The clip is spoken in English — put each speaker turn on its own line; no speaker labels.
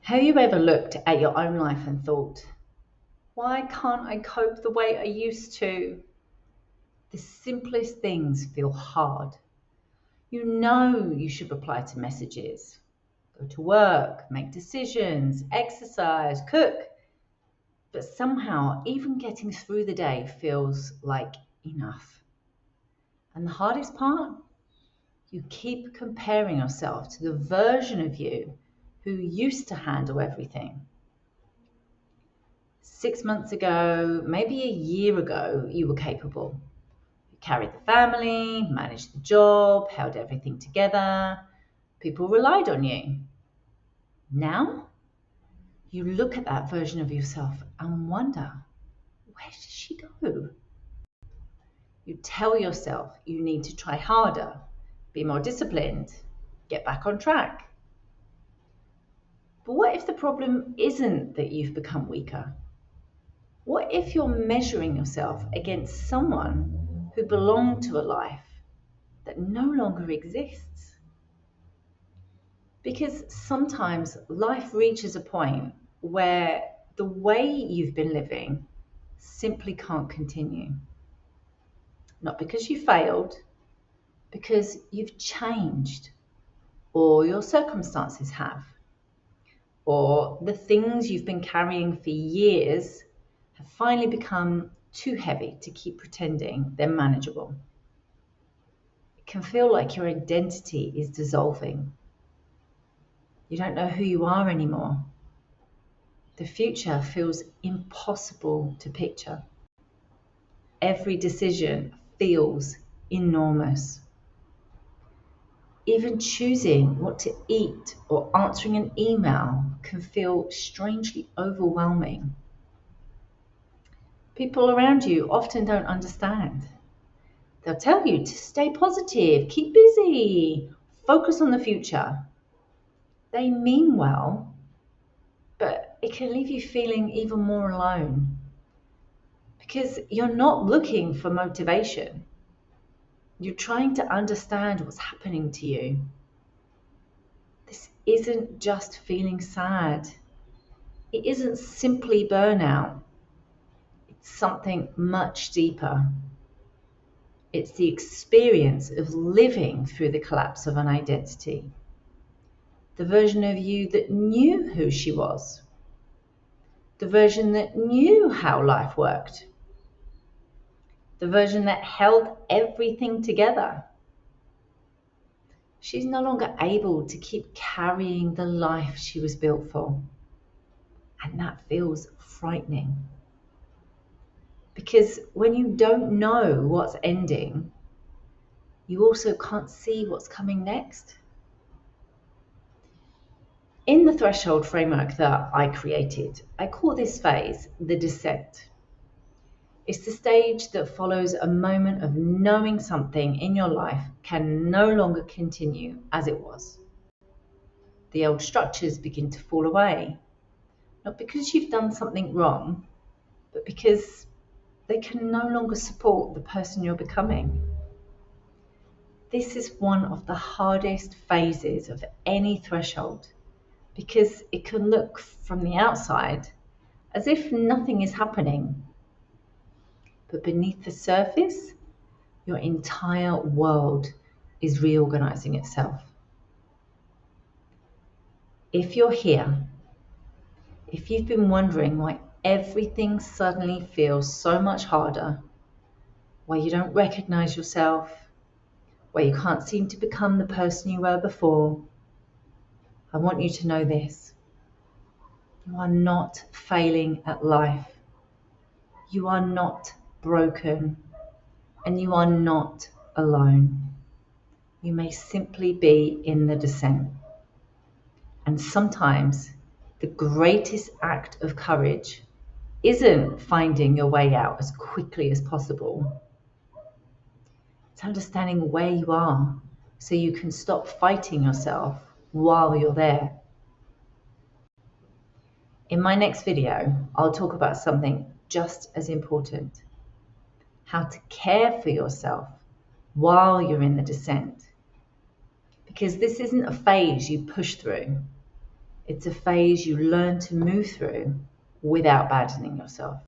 Have you ever looked at your own life and thought, why can't I cope the way I used to? The simplest things feel hard. You know you should reply to messages, go to work, make decisions, exercise, cook, but somehow even getting through the day feels like enough. And the hardest part? You keep comparing yourself to the version of you who used to handle everything. 6 months ago, maybe a year ago, you were capable. You carried the family, managed the job, held everything together. People relied on you. Now, you look at that version of yourself and wonder, where did she go? You tell yourself you need to try harder, be more disciplined, get back on track. But what if the problem isn't that you've become weaker? What if you're measuring yourself against someone who belonged to a life that no longer exists? Because sometimes life reaches a point where the way you've been living simply can't continue. Not because you failed, because you've changed, or your circumstances have, or the things you've been carrying for years have finally become too heavy to keep pretending they're manageable. It can feel like your identity is dissolving. You don't know who you are anymore. The future feels impossible to picture. Every decision feels enormous. Even choosing what to eat or answering an email can feel strangely overwhelming. People around you often don't understand. They'll tell you to stay positive, keep busy, focus on the future. They mean well, but it can leave you feeling even more alone because you're not looking for motivation. You're trying to understand what's happening to you. This isn't just feeling sad. It isn't simply burnout. It's something much deeper. It's the experience of living through the collapse of an identity. The version of you that knew who she was. The version that knew how life worked. The version that held everything together. She's no longer able to keep carrying the life she was built for. And that feels frightening. Because when you don't know what's ending, you also can't see what's coming next. In the threshold framework that I created, I call this phase the descent. It's the stage that follows a moment of knowing something in your life can no longer continue as it was. The old structures begin to fall away, not because you've done something wrong, but because they can no longer support the person you're becoming. This is one of the hardest phases of any threshold because it can look from the outside as if nothing is happening. But beneath the surface, your entire world is reorganizing itself. If you're here, if you've been wondering why everything suddenly feels so much harder, why you don't recognize yourself, why you can't seem to become the person you were before, I want you to know this. You are not failing at life. You are not broken, and you are not alone. You may simply be in the descent. And sometimes the greatest act of courage isn't finding your way out as quickly as possible. It's understanding where you are so you can stop fighting yourself while you're there. In my next video, I'll talk about something just as important: how to care for yourself while you're in the descent. Because this isn't a phase you push through. It's a phase you learn to move through without abandoning yourself.